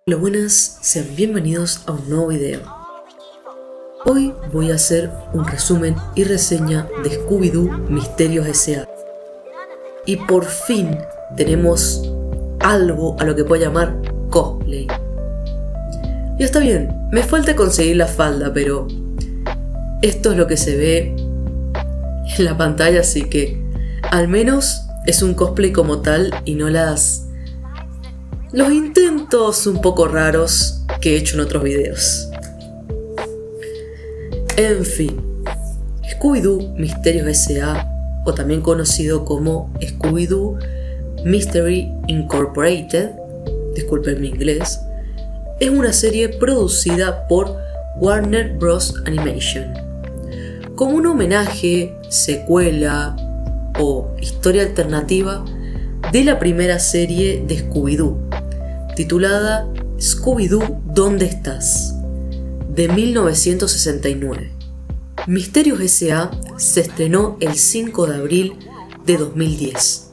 Hola, buenas, sean bienvenidos a un nuevo video. Hoy voy a hacer un resumen y reseña de Scooby-Doo Misterios S.A. Y por fin tenemos algo a lo que puedo llamar cosplay. Y está bien, me falta conseguir la falda, pero esto es lo que se ve en la pantalla, así que al menos es un cosplay como tal y no los intentos un poco raros que he hecho en otros videos. En fin, Scooby-Doo Misterios S.A., o también conocido como Scooby-Doo Mystery Incorporated, disculpen mi inglés, es una serie producida por Warner Bros. Animation. Como un homenaje, secuela o historia alternativa de la primera serie de Scooby-Doo, titulada Scooby-Doo, ¿dónde estás?, de 1969. Misterios S.A. se estrenó el 5 de abril de 2010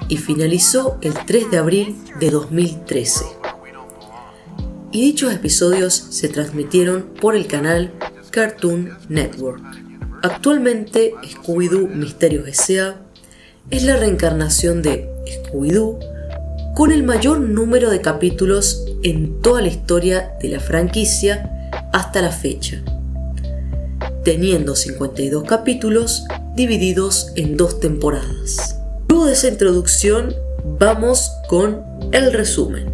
y finalizó el 3 de abril de 2013. Y dichos episodios se transmitieron por el canal Cartoon Network. Actualmente, Scooby-Doo Misterios S.A. es la reencarnación de Scooby-Doo con el mayor número de capítulos en toda la historia de la franquicia hasta la fecha, teniendo 52 capítulos divididos en 2 temporadas. Luego de esa introducción, vamos con el resumen.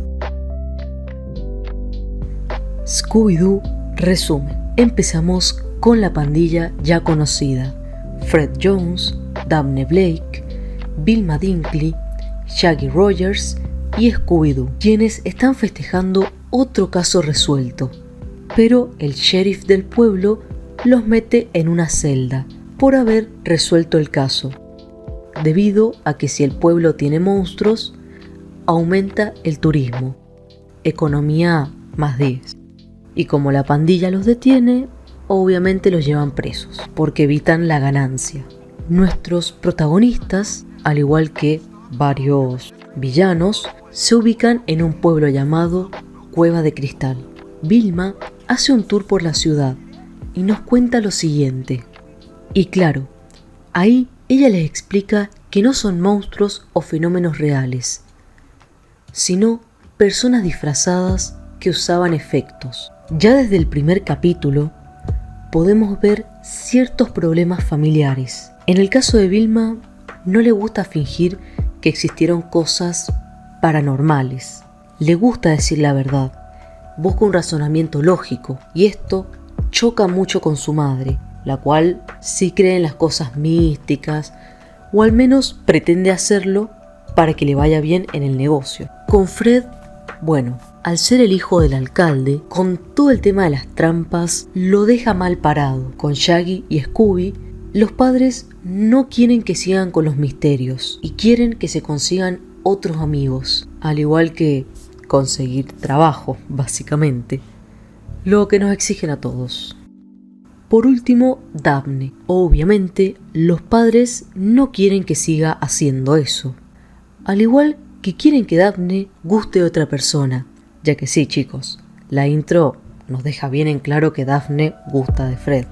Scooby-Doo resumen. Empezamos con la pandilla ya conocida: Fred Jones, Dabney Blake, Vilma Dinkley, Shaggy Rogers y Scooby-Doo, quienes están festejando otro caso resuelto, pero el sheriff del pueblo los mete en una celda por haber resuelto el caso, debido a que si el pueblo tiene monstruos, aumenta el turismo, economía más 10, y como la pandilla los detiene, obviamente los llevan presos, porque evitan la ganancia. Nuestros protagonistas, al igual que varios villanos, se ubican en un pueblo llamado Cueva de Cristal. Vilma hace un tour por la ciudad y nos cuenta lo siguiente. Y claro, ahí ella les explica que no son monstruos o fenómenos reales, sino personas disfrazadas que usaban efectos. Ya desde el primer capítulo podemos ver ciertos problemas familiares. En el caso de Vilma, no le gusta fingir que existieron cosas paranormales. Le gusta decir la verdad, busca un razonamiento lógico, y esto choca mucho con su madre, la cual sí cree en las cosas místicas, o al menos pretende hacerlo para que le vaya bien en el negocio. Con Fred, bueno, al ser el hijo del alcalde, con todo el tema de las trampas, lo deja mal parado. Con Shaggy y Scooby, los padres no quieren que sigan con los misterios y quieren que se consigan otros amigos, al igual que conseguir trabajo, básicamente, lo que nos exigen a todos. Por último, Dabney. Obviamente, los padres no quieren que siga haciendo eso, al igual que quieren que Dabney guste de otra persona, ya que sí, chicos, la intro nos deja bien en claro que Daphne gusta de Fred.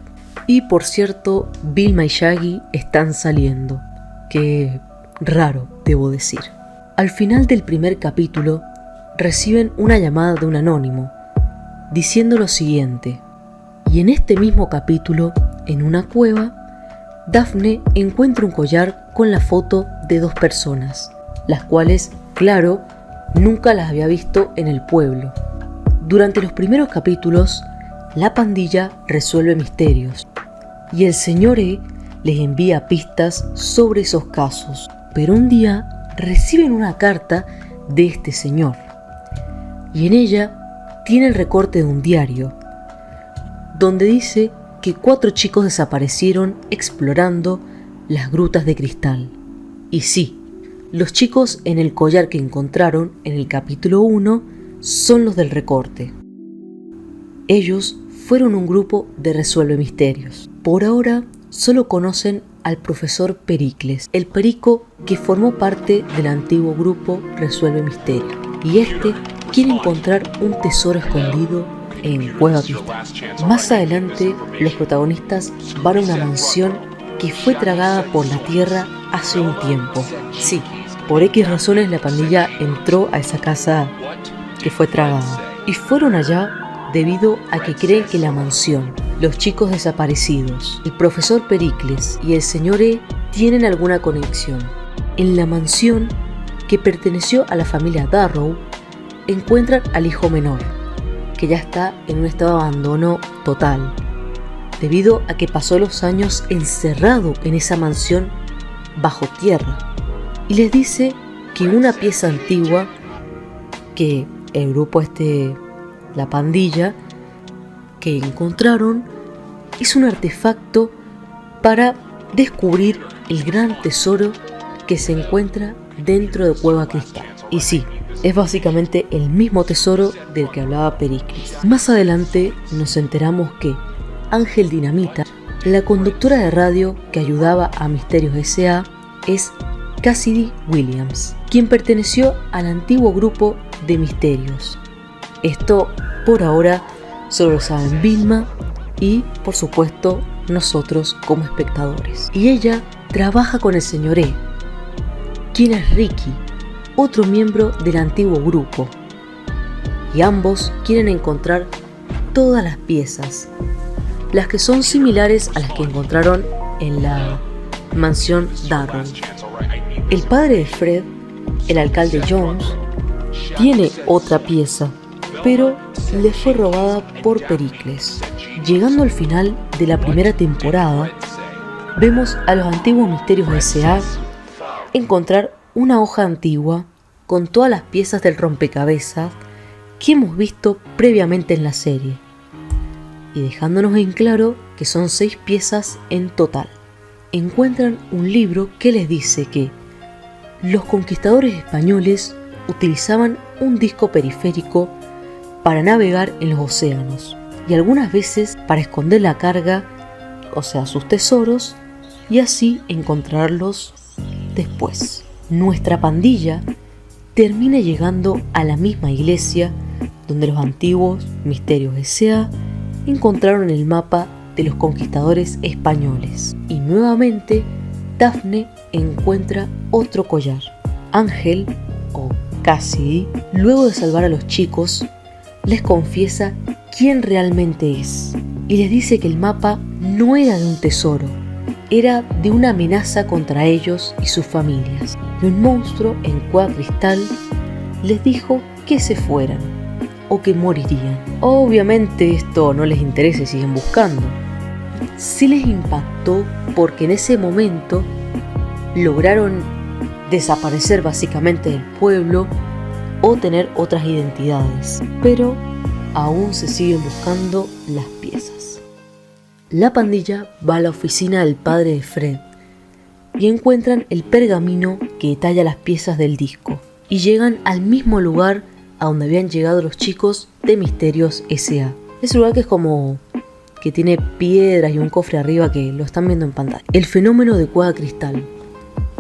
Y por cierto, Vilma y Shaggy están saliendo, que raro, debo decir. Al final del primer capítulo, reciben una llamada de un anónimo, diciendo lo siguiente. Y en este mismo capítulo, en una cueva, Daphne encuentra un collar con la foto de 2 personas, las cuales, claro, nunca las había visto en el pueblo. Durante los primeros capítulos, la pandilla resuelve misterios, y el señor E les envía pistas sobre esos casos. Pero un día reciben una carta de este señor, y en ella tiene el recorte de un diario, donde dice que 4 chicos desaparecieron explorando las grutas de cristal. Y sí, los chicos en el collar que encontraron en el capítulo 1 son los del recorte. Ellos fueron un grupo de resuelve misterios. Por ahora solo conocen al profesor Pericles, el perico que formó parte del antiguo grupo Resuelve Misterio, y este quiere encontrar un tesoro escondido en Cueva Cristal. Más adelante, los protagonistas van a una mansión que fue tragada por la tierra hace un tiempo. Sí, por X razones la pandilla entró a esa casa que fue tragada. Y fueron allá debido a que creen que la mansión, los chicos desaparecidos, el profesor Pericles y el señor E tienen alguna conexión. En la mansión, que perteneció a la familia Darrow, encuentran al hijo menor, que ya está en un estado de abandono total, debido a que pasó los años encerrado en esa mansión bajo tierra, y les dice que una pieza antigua que el grupo la pandilla, que encontraron, es un artefacto para descubrir el gran tesoro que se encuentra dentro de Cueva Cristal. Y sí, es básicamente el mismo tesoro del que hablaba Pericles. Más adelante nos enteramos que Ángel Dinamita, la conductora de radio que ayudaba a Misterios S.A., es Cassidy Williams, quien perteneció al antiguo grupo de Misterios. Esto, por ahora, solo lo saben Vilma y, por supuesto, nosotros como espectadores. Y ella trabaja con el señor E, quien es Ricky, otro miembro del antiguo grupo. Y ambos quieren encontrar todas las piezas, las que son similares a las que encontraron en la mansión Darrow. El padre de Fred, el alcalde Jones, tiene otra pieza, pero le fue robada por Pericles. Llegando al final de la primera temporada, vemos a los antiguos Misterios S.A. encontrar una hoja antigua con todas las piezas del rompecabezas que hemos visto previamente en la serie, y dejándonos en claro que son 6 piezas en total. Encuentran un libro que les dice que los conquistadores españoles utilizaban un disco periférico para navegar en los océanos y algunas veces para esconder la carga, o sea, sus tesoros, y así encontrarlos después. Nuestra pandilla termina llegando a la misma iglesia donde los antiguos Misterios S.A. encontraron el mapa de los conquistadores españoles. Y nuevamente Daphne encuentra otro collar. Ángel, o Cassidy, luego de salvar a los chicos, les confiesa quién realmente es y les dice que el mapa no era de un tesoro, era de una amenaza contra ellos y sus familias. Y un monstruo en Cueva Cristal les dijo que se fueran o que morirían. Obviamente esto no les interesa y siguen buscando. Sí les impactó porque en ese momento lograron desaparecer básicamente del pueblo o tener otras identidades, pero aún se siguen buscando las piezas. La pandilla va a la oficina del padre de Fred y encuentran el pergamino que detalla las piezas del disco, y llegan al mismo lugar a donde habían llegado los chicos de Misterios S.A. Ese lugar que es como que tiene piedras y un cofre arriba que lo están viendo en pantalla. El fenómeno de Cueva Cristal,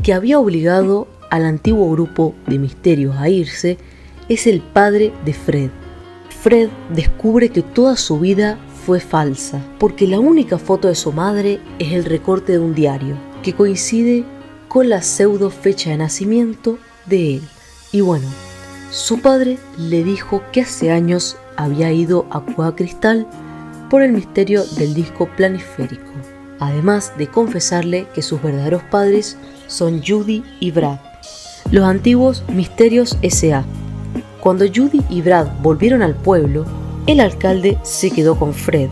que había obligado al antiguo grupo de Misterios a irse, es el padre de Fred. Fred descubre que toda su vida fue falsa, porque la única foto de su madre es el recorte de un diario, que coincide con la pseudo fecha de nacimiento de él. Y bueno, su padre le dijo que hace años había ido a Cueva Cristal por el misterio del disco planisférico, además de confesarle que sus verdaderos padres son Judy y Brad, los antiguos Misterios S.A. Cuando Judy y Brad volvieron al pueblo, el alcalde se quedó con Fred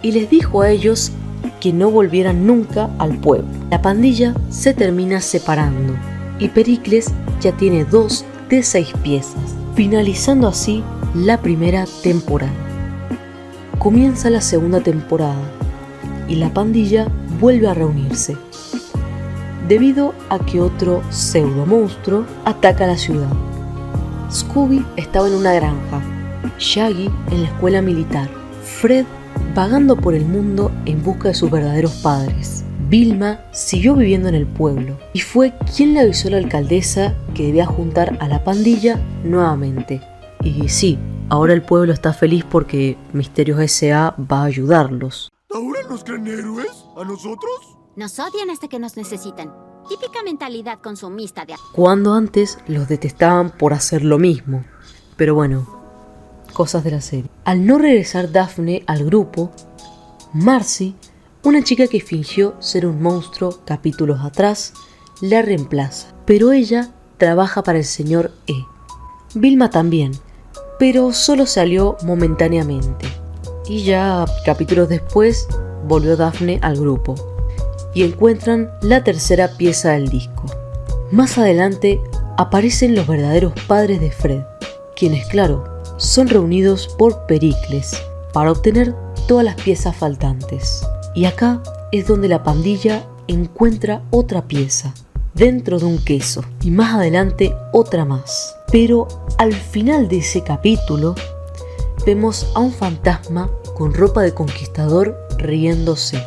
y les dijo a ellos que no volvieran nunca al pueblo. La pandilla se termina separando y Pericles ya tiene 2 de 6 piezas, finalizando así la primera temporada. Comienza la segunda temporada y la pandilla vuelve a reunirse, debido a que otro pseudo monstruo ataca la ciudad. Scooby estaba en una granja, Shaggy en la escuela militar, Fred vagando por el mundo en busca de sus verdaderos padres. Vilma siguió viviendo en el pueblo y fue quien le avisó a la alcaldesa que debía juntar a la pandilla nuevamente. Y sí, ahora el pueblo está feliz porque Misterios S.A. va a ayudarlos. ¿Ahora nos creen héroes? ¿A nosotros? Nos odian hasta que nos necesitan. Típica mentalidad consumista de... Cuando antes los detestaban por hacer lo mismo. Pero bueno, cosas de la serie. Al no regresar Daphne al grupo, Marcy, una chica que fingió ser un monstruo capítulos atrás, la reemplaza. Pero ella trabaja para el señor E. Vilma también, pero solo salió momentáneamente. Y ya capítulos después volvió Daphne al grupo y encuentran la tercera pieza del disco. Más adelante aparecen los verdaderos padres de Fred, quienes, claro, son reunidos por Pericles para obtener todas las piezas faltantes. Y acá es donde la pandilla encuentra otra pieza dentro de un queso y más adelante otra más. Pero al final de ese capítulo vemos a un fantasma con ropa de conquistador riéndose,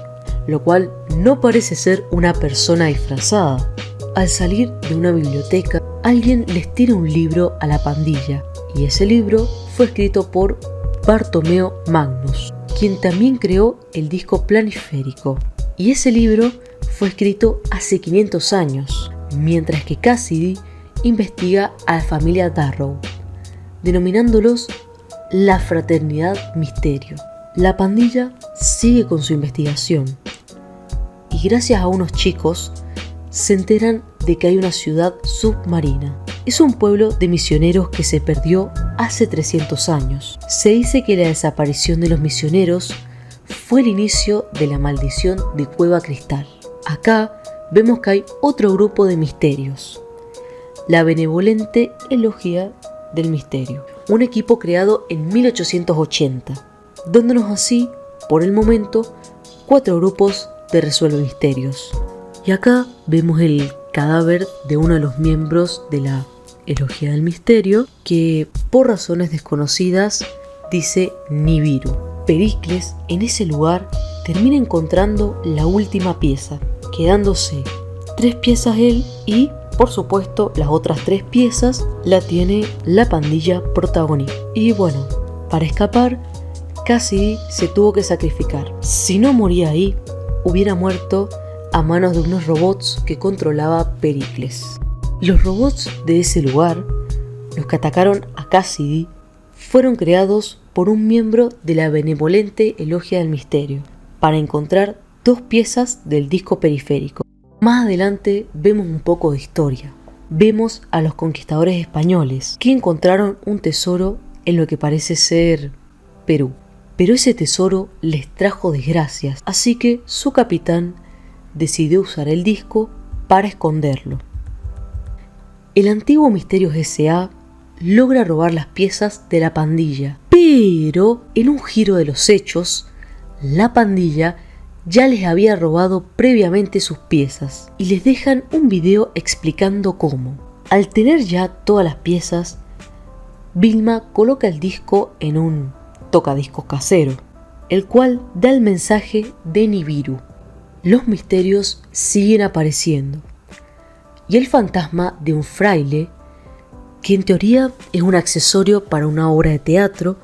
lo cual no parece ser una persona disfrazada. Al salir de una biblioteca, alguien les tira un libro a la pandilla, y ese libro fue escrito por Bartomeo Magnus, quien también creó el disco Planisférico, y ese libro fue escrito hace 500 años, mientras que Cassidy investiga a la familia Darrow, denominándolos la Fraternidad Misterio. La pandilla sigue con su investigación y gracias a unos chicos se enteran de que hay una ciudad submarina. Es un pueblo de misioneros que se perdió hace 300 años. Se dice que la desaparición de los misioneros fue el inicio de la maldición de Cueva Cristal. Acá vemos que hay otro grupo de misterios, la Benevolente Elogia del Misterio, un equipo creado en 1880, dándonos así, por el momento, 4 grupos de Resuelve Misterios. Y acá vemos el cadáver de uno de los miembros de la Elogia del Misterio, que por razones desconocidas dice Nibiru. Pericles en ese lugar termina encontrando la última pieza, quedándose 3 piezas él y, por supuesto, las otras 3 piezas la tiene la pandilla protagonista. Y bueno, para escapar, Cassidy se tuvo que sacrificar. Si no moría ahí, hubiera muerto a manos de unos robots que controlaba Pericles. Los robots de ese lugar, los que atacaron a Cassidy, fueron creados por un miembro de la Benevolente Elogia del Misterio para encontrar 2 piezas del disco periférico. Más adelante vemos un poco de historia. Vemos a los conquistadores españoles que encontraron un tesoro en lo que parece ser Perú. Pero ese tesoro les trajo desgracias, así que su capitán decidió usar el disco para esconderlo. El antiguo Misterios S.A. logra robar las piezas de la pandilla, pero en un giro de los hechos, la pandilla ya les había robado previamente sus piezas y les dejan un video explicando cómo. Al tener ya todas las piezas, Vilma coloca el disco en un tocadiscos casero, el cual da el mensaje de Nibiru. Los misterios siguen apareciendo y el fantasma de un fraile, que en teoría es un accesorio para una obra de teatro,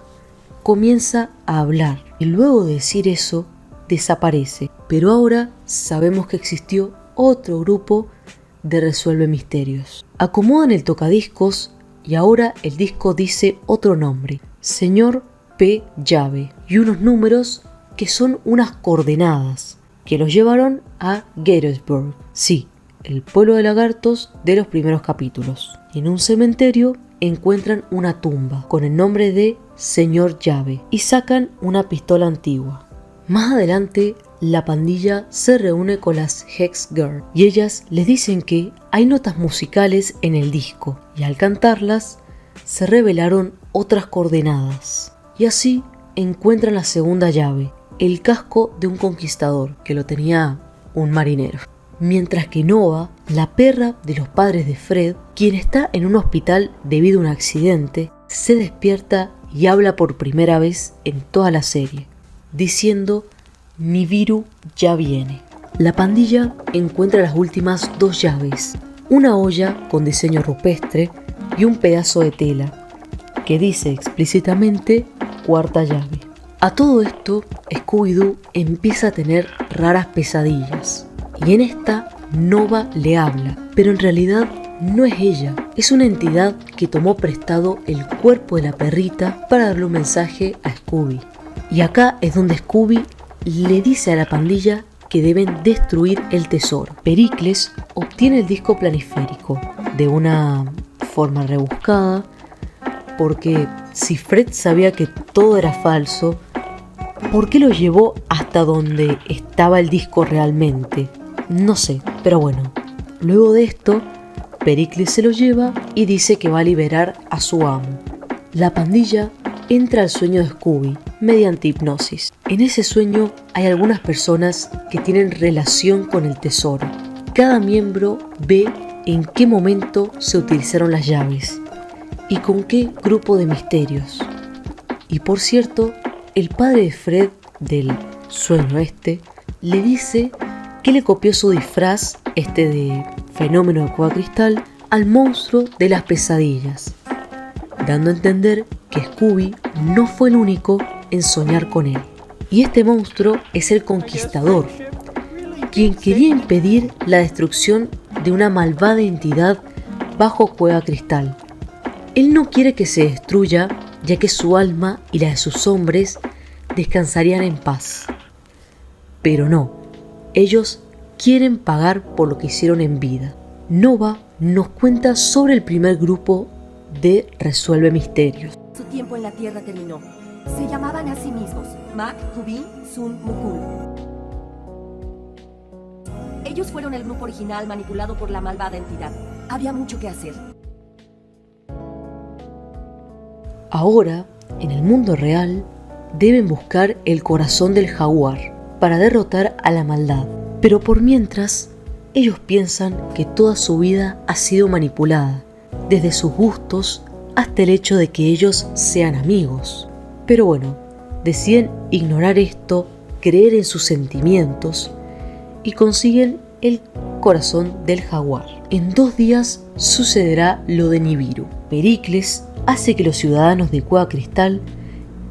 comienza a hablar y luego de decir eso desaparece. Pero ahora sabemos que existió otro grupo de Resuelve Misterios. Acomodan el tocadiscos y ahora el disco dice otro nombre, Señor P. Llave, y unos números que son unas coordenadas que los llevaron a Gettysburg, sí, el pueblo de lagartos de los primeros capítulos. En un cementerio encuentran una tumba con el nombre de Señor Llave y sacan una pistola antigua. Más adelante, la pandilla se reúne con las Hex Girl y ellas les dicen que hay notas musicales en el disco y al cantarlas se revelaron otras coordenadas. Y así encuentran la segunda llave, el casco de un conquistador que lo tenía un marinero. Mientras que Nova, la perra de los padres de Fred, quien está en un hospital debido a un accidente, se despierta y habla por primera vez en toda la serie, diciendo Nibiru ya viene. La pandilla encuentra las últimas 2 llaves, una olla con diseño rupestre y un pedazo de tela, que dice explícitamente cuarta llave. A todo esto, Scooby-Doo empieza a tener raras pesadillas. Y en esta, Nova le habla, pero en realidad no es ella. Es una entidad que tomó prestado el cuerpo de la perrita para darle un mensaje a Scooby. Y acá es donde Scooby le dice a la pandilla que deben destruir el tesoro. Pericles obtiene el disco planisférico de una forma rebuscada, porque si Fred sabía que todo era falso, ¿por qué lo llevó hasta donde estaba el disco realmente? No sé, pero bueno. Luego de esto, Pericles se lo lleva y dice que va a liberar a su amo. La pandilla entra al sueño de Scooby mediante hipnosis. En ese sueño hay algunas personas que tienen relación con el tesoro. Cada miembro ve en qué momento se utilizaron las llaves y con qué grupo de misterios. Y por cierto, el padre de Fred del sueño le dice que le copió su disfraz, de fenómeno de Cueva Cristal, al monstruo de las pesadillas, dando a entender que Scooby no fue el único en soñar con él. Y este monstruo es el Conquistador, quien quería impedir la destrucción de una malvada entidad bajo Cueva Cristal. Él no quiere que se destruya, ya que su alma y la de sus hombres descansarían en paz. Pero no, ellos quieren pagar por lo que hicieron en vida. Nova nos cuenta sobre el primer grupo de Resuelve Misterios. Su tiempo en la Tierra terminó. Se llamaban a sí mismos Mac, Hubin, Sun, Mukul. Ellos fueron el grupo original manipulado por la malvada entidad. Había mucho que hacer. Ahora, en el mundo real, deben buscar el corazón del jaguar para derrotar a la maldad. Pero por mientras, ellos piensan que toda su vida ha sido manipulada, desde sus gustos hasta el hecho de que ellos sean amigos. Pero bueno, deciden ignorar esto, creer en sus sentimientos y consiguen el corazón del jaguar. En 2 días sucederá lo de Nibiru. Pericles hace que los ciudadanos de Cueva Cristal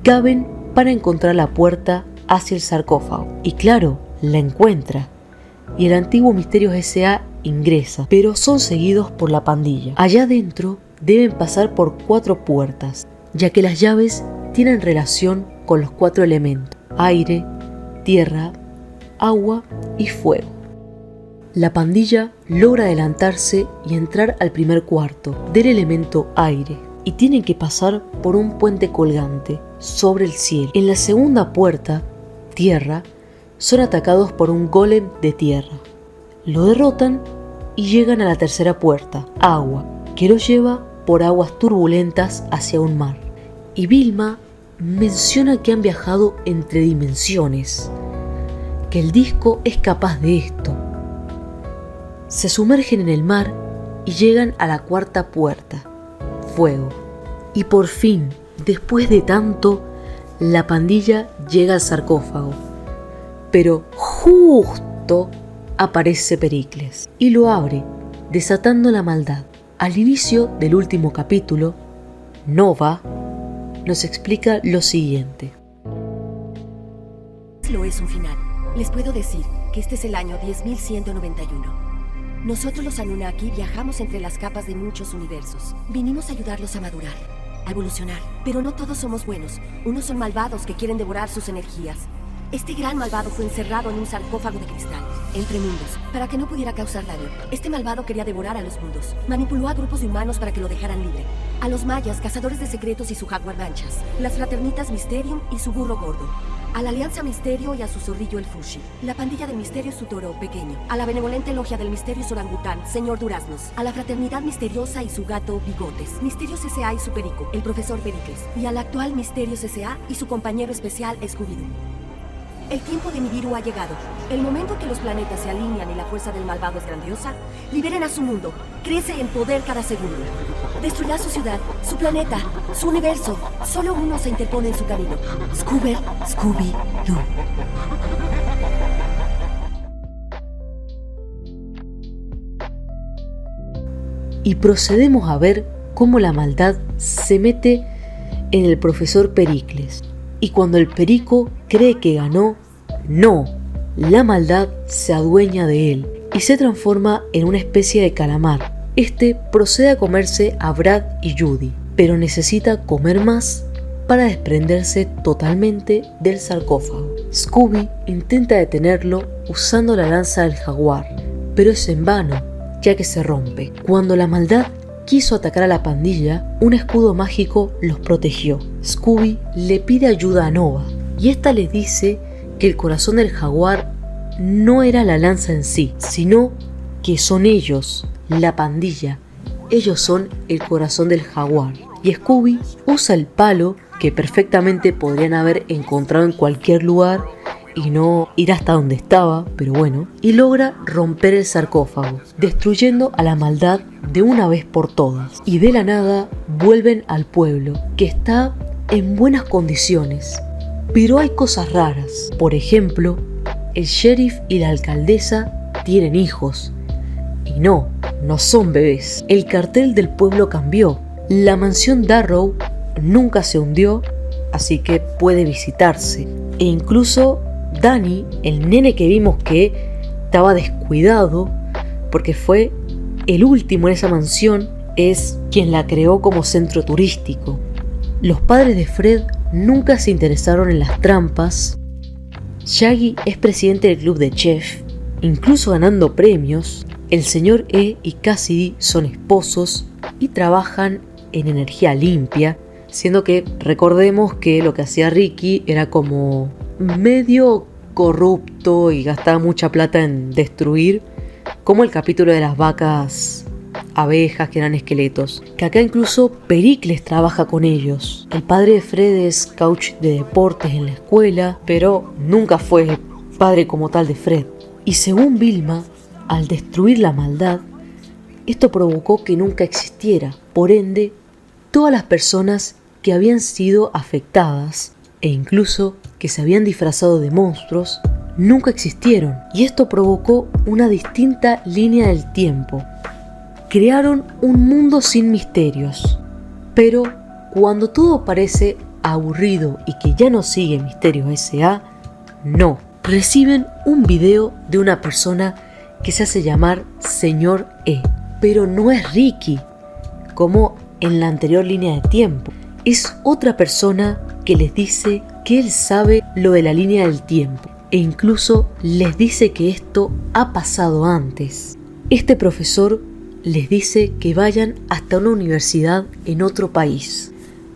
caven para encontrar la puerta hacia el sarcófago. Y claro, la encuentra. Y el antiguo Misterios S.A. ingresa, pero son seguidos por la pandilla. Allá adentro deben pasar por 4 puertas, ya que las llaves tienen relación con los 4 elementos: aire, tierra, agua y fuego. La pandilla logra adelantarse y entrar al primer cuarto del elemento aire, y tienen que pasar por un puente colgante sobre el cielo. En la segunda puerta, tierra, son atacados por un golem de tierra. Lo derrotan y llegan a la tercera puerta, agua, que los lleva por aguas turbulentas hacia un mar. Y Vilma menciona que han viajado entre dimensiones, que el disco es capaz de esto. Se sumergen en el mar y llegan a la cuarta puerta, fuego. Y por fin, después de tanto, la pandilla llega al sarcófago. Pero justo aparece Pericles y lo abre, desatando la maldad. Al inicio del último capítulo, Nova nos explica lo siguiente. Lo es un final. Les puedo decir que este es el año 10.191. Nosotros los Anunnaki viajamos entre las capas de muchos universos. Vinimos a ayudarlos a madurar, a evolucionar. Pero no todos somos buenos. Unos son malvados que quieren devorar sus energías. Este gran malvado fue encerrado en un sarcófago de cristal, entre mundos, para que no pudiera causar daño. Este malvado quería devorar a los mundos. Manipuló a grupos de humanos para que lo dejaran libre. A los mayas, cazadores de secretos y su jaguar manchas. Las fraternitas Mysterium y su burro gordo. A la Alianza Misterio y a su zorrillo el Fushi. La pandilla del Misterio su toro pequeño. A la benevolente logia del Misterio su orangután, señor Duraznos. A la fraternidad misteriosa y su gato Bigotes. Misterios S.A. y su perico, el profesor Pericles. Y al actual Misterios S.A. y su compañero especial Scooby-Doo. El tiempo de Nibiru ha llegado. El momento en que los planetas se alinean y la fuerza del malvado es grandiosa, liberen a su mundo. Crece en poder cada segundo. Destruirá su ciudad, su planeta, su universo. Solo uno se interpone en su camino. Scooby-Doo. Y procedemos a ver cómo la maldad se mete en el profesor Pericles. Y cuando el perico cree que ganó, no, la maldad se adueña de él y se transforma en una especie de calamar. Este procede a comerse a Brad y Judy, pero necesita comer más para desprenderse totalmente del sarcófago. Scooby intenta detenerlo usando la lanza del jaguar, pero es en vano, ya que se rompe. Cuando la maldad quiso atacar a la pandilla, un escudo mágico los protegió. Scooby le pide ayuda a Nova, y esta les dice que el corazón del jaguar no era la lanza en sí, sino que son ellos, la pandilla. Ellos son el corazón del jaguar. Y Scooby usa el palo que perfectamente podrían haber encontrado en cualquier lugar y no ir hasta donde estaba, pero bueno, y logra romper el sarcófago, destruyendo a la maldad de una vez por todas. Y de la nada vuelven al pueblo, que está en buenas condiciones, pero hay cosas raras. Por ejemplo, el sheriff y la alcaldesa tienen hijos, y no son bebés. El cartel del pueblo cambió. La mansión Darrow nunca se hundió, así que puede visitarse. E incluso Danny, el nene que vimos que estaba descuidado porque fue el último en esa mansión, es quien la creó como centro turístico. Los padres de Fred nunca se interesaron en las trampas. Shaggy es presidente del club de chef, incluso ganando premios. El señor E y Cassidy son esposos y trabajan en energía limpia, siendo que recordemos que lo que hacía Ricky era como medio corrupto y gastaba mucha plata en destruir, como el capítulo de las vacas abejas que eran esqueletos, que acá incluso Pericles trabaja con ellos. El padre de Fred es coach de deportes en la escuela, pero nunca fue padre como tal de Fred. Y según Vilma, al destruir la maldad, esto provocó que nunca existiera. Por ende, todas las personas que habían sido afectadas e incluso que se habían disfrazado de monstruos nunca existieron. Y esto provocó una distinta línea del tiempo. Crearon un mundo sin misterios. Pero cuando todo parece aburrido y que ya no sigue Misterios S.A., no. Reciben un video de una persona que se hace llamar Señor E. Pero no es Ricky, como en la anterior línea de tiempo. Es otra persona que les dice que él sabe lo de la línea del tiempo. E incluso les dice que esto ha pasado antes. Este profesor les dice que vayan hasta una universidad en otro país.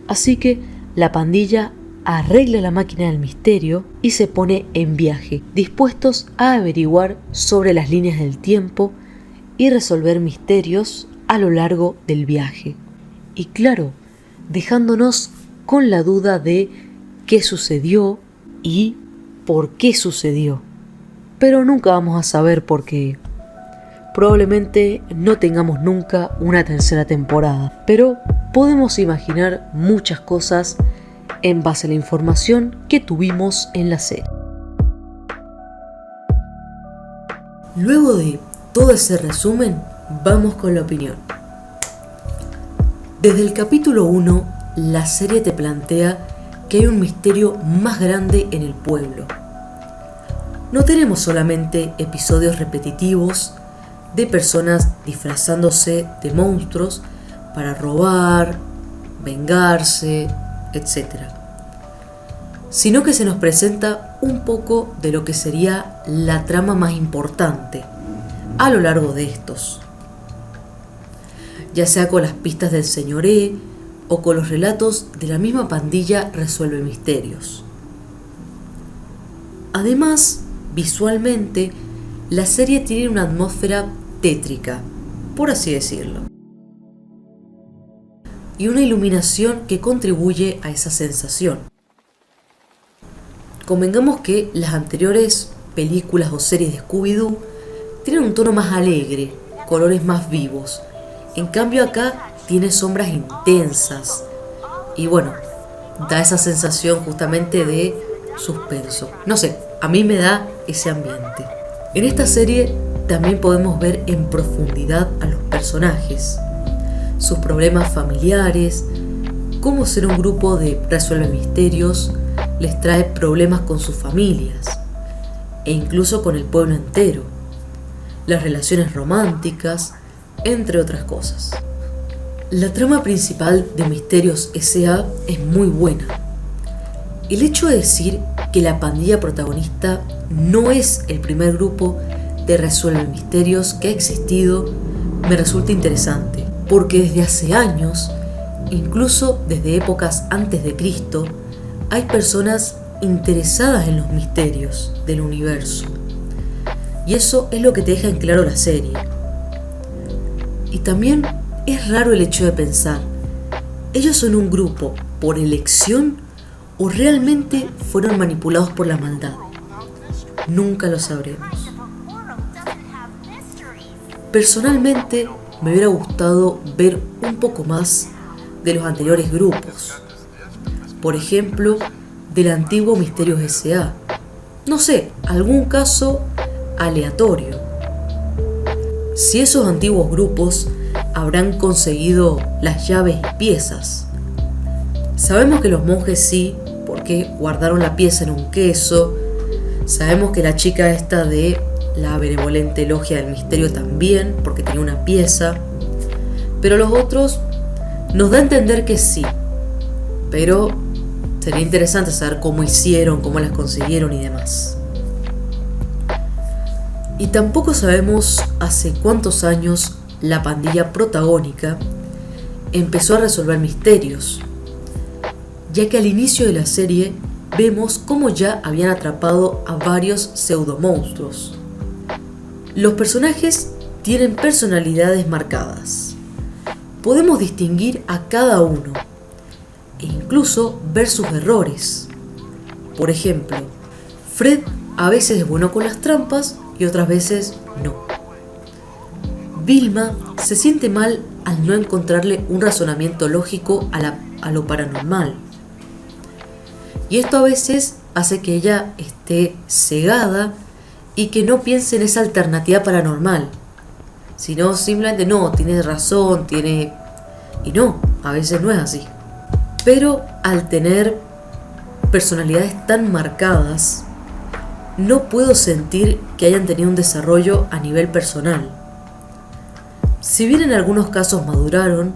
Así que la pandilla arregla la máquina del misterio y se pone en viaje, dispuestos a averiguar sobre las líneas del tiempo y resolver misterios a lo largo del viaje. Y claro, dejándonos con la duda de qué sucedió y por qué sucedió. Pero nunca vamos a saber porque probablemente no tengamos nunca una tercera temporada. Pero podemos imaginar muchas cosas en base a la información que tuvimos en la serie. Luego de todo ese resumen, vamos con la opinión. Desde el capítulo 1, la serie te plantea que hay un misterio más grande en el pueblo. No tenemos solamente episodios repetitivos de personas disfrazándose de monstruos para robar, vengarse, etc. Sino que se nos presenta un poco de lo que sería la trama más importante a lo largo de estos, ya sea con las pistas del Señor E o con los relatos de la misma pandilla resuelve misterios. Además, visualmente, la serie tiene una atmósfera tétrica, por así decirlo, y una iluminación que contribuye a esa sensación. Convengamos que las anteriores películas o series de Scooby-Doo tienen un tono más alegre, colores más vivos. En cambio acá tiene sombras intensas y bueno, da esa sensación justamente de suspenso. No sé, a mí me da ese ambiente. En esta serie también podemos ver en profundidad a los personajes, sus problemas familiares, cómo ser un grupo de resuelve misterios les trae problemas con sus familias e incluso con el pueblo entero, las relaciones románticas, entre otras cosas. La trama principal de Misterios S.A. es muy buena. El hecho de decir que la pandilla protagonista no es el primer grupo de resuelve misterios que ha existido me resulta interesante, porque desde hace años, incluso desde épocas antes de Cristo, hay personas interesadas en los misterios del universo. Y eso es lo que te deja en claro la serie. Y también es raro el hecho de pensar, ¿ellos son un grupo por elección o realmente fueron manipulados por la maldad? Nunca lo sabremos. Personalmente, me hubiera gustado ver un poco más de los anteriores grupos. Por ejemplo, del antiguo Misterios S.A. No sé, algún caso aleatorio. Si esos antiguos grupos habrán conseguido las llaves y piezas. Sabemos que los monjes sí, porque guardaron la pieza en un queso. Sabemos que la chica esta de la benevolente logia del misterio también, porque tenía una pieza. Pero los otros nos da a entender que sí. Pero sería interesante saber cómo hicieron, cómo las consiguieron y demás. Y tampoco sabemos hace cuántos años la pandilla protagónica empezó a resolver misterios, ya que al inicio de la serie vemos cómo ya habían atrapado a varios pseudomonstruos. Los personajes tienen personalidades marcadas. Podemos distinguir a cada uno e incluso ver sus errores. Por ejemplo, Fred a veces es bueno con las trampas y otras veces no. Vilma se siente mal al no encontrarle un razonamiento lógico a lo paranormal. Y esto a veces hace que ella esté cegada y que no piense en esa alternativa paranormal, sino simplemente no, tiene razón, tiene... Y no, a veces no es así. Pero al tener personalidades tan marcadas, no puedo sentir que hayan tenido un desarrollo a nivel personal. Si bien en algunos casos maduraron,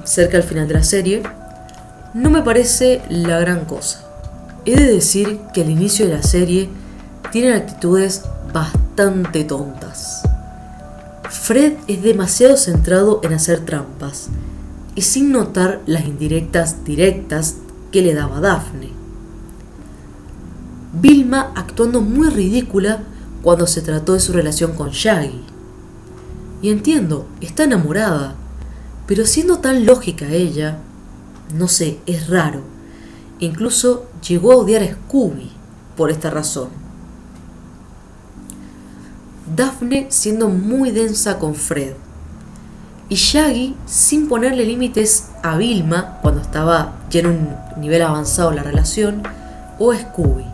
cerca al final de la serie, no me parece la gran cosa. He de decir que al inicio de la serie tienen actitudes bastante tontas. Fred es demasiado centrado en hacer trampas y sin notar las indirectas directas que le daba Daphne. Vilma actuando muy ridícula cuando se trató de su relación con Shaggy. Y entiendo, está enamorada, pero siendo tan lógica ella, no sé, es raro. Incluso llegó a odiar a Scooby por esta razón. Daphne siendo muy densa con Fred. Y Shaggy sin ponerle límites a Vilma cuando estaba ya en un nivel avanzado la relación, o a Scooby.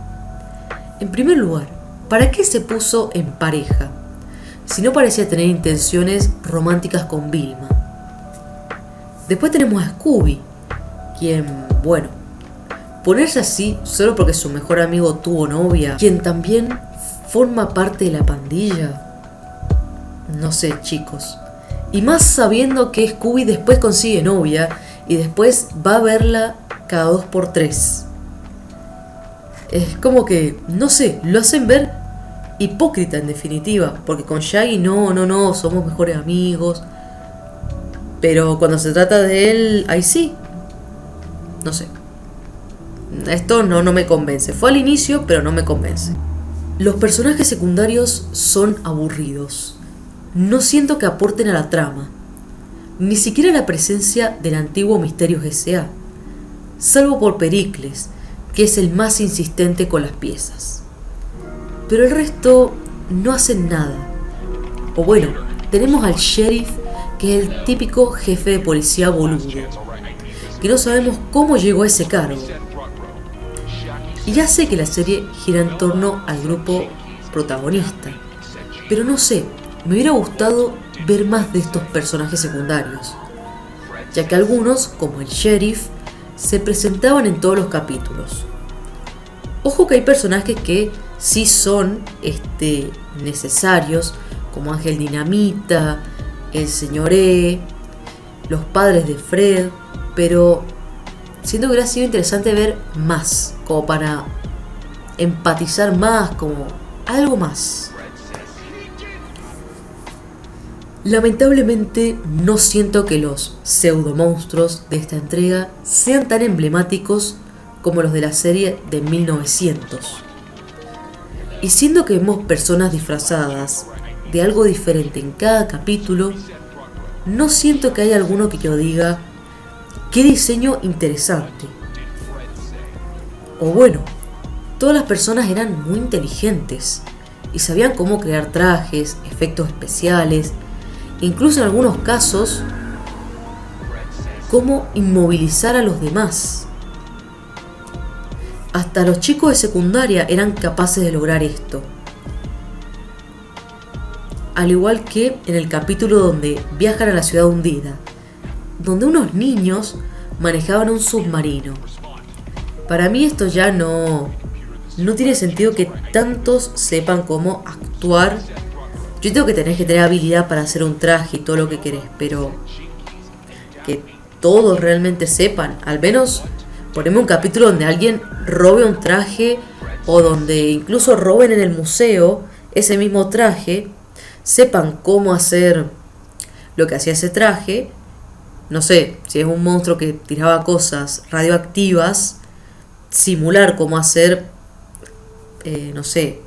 En primer lugar, ¿para qué se puso en pareja si no parecía tener intenciones románticas con Vilma? Después tenemos a Scooby, quien, bueno, ponerse así solo porque su mejor amigo tuvo novia, quien también forma parte de la pandilla. No sé, chicos. Y más sabiendo que Scooby después consigue novia y después va a verla cada 2x3. Es como que, no sé, lo hacen ver hipócrita en definitiva, porque con Shaggy no, somos mejores amigos. Pero cuando se trata de él, ahí sí. No sé. Esto no me convence. Fue al inicio, pero no me convence. Los personajes secundarios son aburridos. No siento que aporten a la trama. Ni siquiera la presencia del antiguo Misterios S.A. Salvo por Pericles, que es el más insistente con las piezas. Pero el resto no hacen nada. O bueno, tenemos al sheriff, que es el típico jefe de policía boludo, que no sabemos cómo llegó a ese cargo. Y ya sé que la serie gira en torno al grupo protagonista, pero no sé, me hubiera gustado ver más de estos personajes secundarios. ya que algunos, como el sheriff, se presentaban en todos los capítulos. Ojo que hay personajes que sí son necesarios, como Ángel Dinamita, el Señor E, los padres de Fred, pero siento que hubiera sido interesante ver más, como para empatizar más, como algo más. Lamentablemente no siento que los pseudo monstruos de esta entrega sean tan emblemáticos como los de la serie de 1900. Y siendo que vemos personas disfrazadas de algo diferente en cada capítulo, no siento que haya alguno que yo diga qué diseño interesante. O bueno, todas las personas eran muy inteligentes y sabían cómo crear trajes, efectos especiales, incluso en algunos casos, cómo inmovilizar a los demás. Hasta los chicos de secundaria eran capaces de lograr esto. Al igual que en el capítulo donde viajan a la ciudad hundida, donde unos niños manejaban un submarino. Para mí esto ya no tiene sentido que tantos sepan cómo actuar. Yo entiendo que tenés que tener habilidad para hacer un traje y todo lo que querés, pero que todos realmente sepan. Al menos poneme un capítulo donde alguien robe un traje, o donde incluso roben en el museo ese mismo traje, sepan cómo hacer lo que hacía ese traje. No sé, si es un monstruo que tiraba cosas radioactivas, simular cómo hacer, no sé,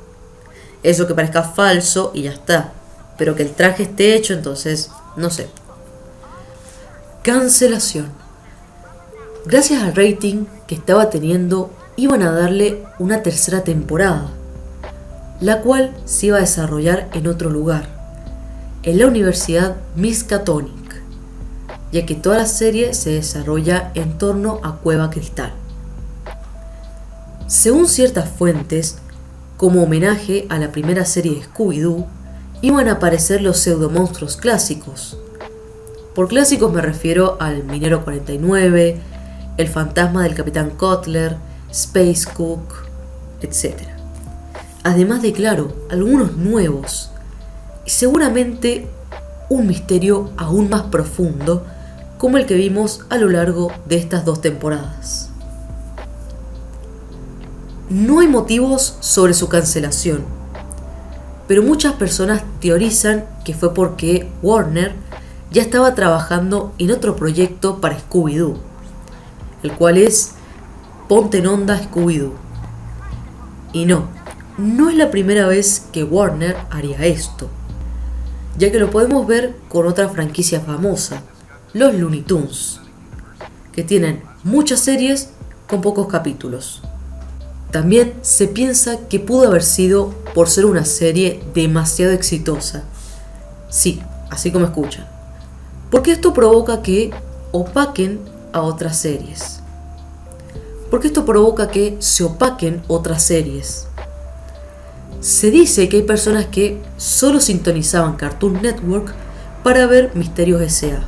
eso que parezca falso y ya está. Pero que el traje esté hecho, entonces, no sé. Cancelación. Gracias al rating que estaba teniendo, iban a darle una tercera temporada, la cual se iba a desarrollar en otro lugar, en la Universidad Miskatonic, ya que toda la serie se desarrolla en torno a Cueva Cristal. Según ciertas fuentes, como homenaje a la primera serie de Scooby-Doo, iban a aparecer los pseudomonstruos clásicos. Por clásicos me refiero al Minero 49, el fantasma del Capitán Cutler, Space Cook, etc. Además de, claro, algunos nuevos, y seguramente un misterio aún más profundo, como el que vimos a lo largo de estas 2 temporadas. No hay motivos sobre su cancelación, pero muchas personas teorizan que fue porque Warner ya estaba trabajando en otro proyecto para Scooby-Doo, el cual es Ponte en Onda Scooby-Doo. Y no es la primera vez que Warner haría esto, ya que lo podemos ver con otra franquicia famosa, los Looney Tunes, que tienen muchas series con pocos capítulos. También se piensa que pudo haber sido por ser una serie demasiado exitosa. Sí, así como escuchan. Porque esto provoca que opaquen a otras series. Porque esto provoca que se opaquen otras series. Se dice que hay personas que solo sintonizaban Cartoon Network para ver Misterios S.A.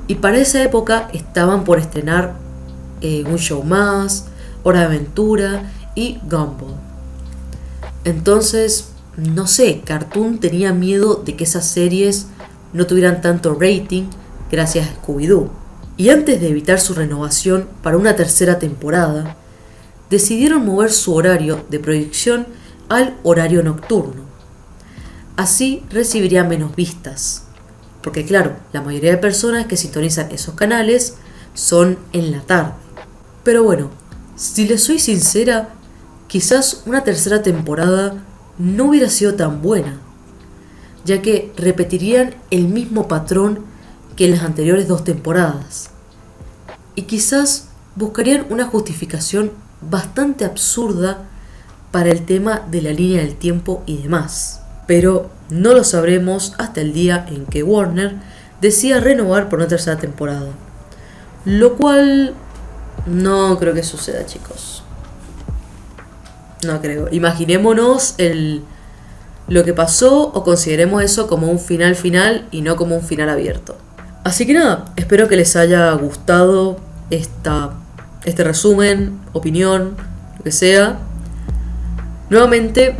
Y para esa época estaban por estrenar Un Show Más, Hora de Aventura y Gumball. Entonces, no sé, Cartoon tenía miedo de que esas series no tuvieran tanto rating gracias a Scooby-Doo. Y antes de evitar su renovación para una tercera temporada, decidieron mover su horario de proyección al horario nocturno. Así recibiría menos vistas, porque claro, la mayoría de personas que sintonizan esos canales son en la tarde. Pero bueno, si les soy sincera, quizás una tercera temporada no hubiera sido tan buena, ya que repetirían el mismo patrón que en las anteriores 2 temporadas, y quizás buscarían una justificación bastante absurda para el tema de la línea del tiempo y demás. Pero no lo sabremos hasta el día en que Warner decida renovar por una tercera temporada, lo cual no creo que suceda, chicos. No creo. Imaginémonos lo que pasó, o consideremos eso como un final y no como un final abierto. Así que nada, espero que les haya gustado este resumen, opinión, lo que sea. Nuevamente,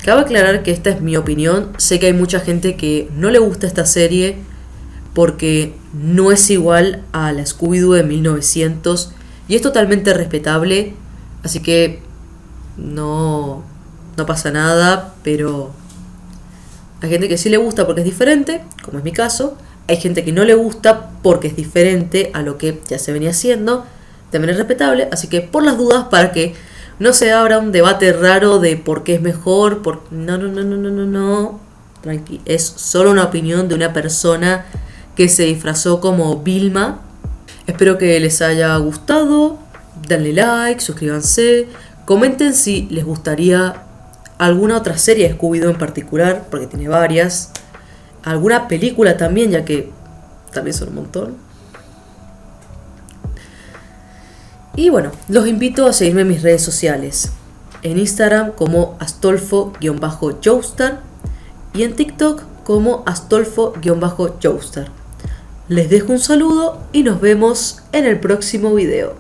cabe aclarar que esta es mi opinión. Sé que hay mucha gente que no le gusta esta serie porque no es igual a la Scooby-Doo de 1900 y es totalmente respetable, así que no pasa nada, pero hay gente que sí le gusta porque es diferente, como es mi caso. Hay gente que no le gusta porque es diferente a lo que ya se venía haciendo, también es respetable, así que por las dudas, para que no se abra un debate raro de por qué es mejor, no, tranqui, es solo una opinión de una persona que se disfrazó como Vilma. Espero que les haya gustado, denle like, suscríbanse, comenten si les gustaría alguna otra serie de Scooby-Doo en particular, porque tiene varias, alguna película también, ya que también son un montón. Y bueno, los invito a seguirme en mis redes sociales, en Instagram como Astolfo_Joestar y en TikTok como Astolfo_Joestar. Les dejo un saludo y nos vemos en el próximo video.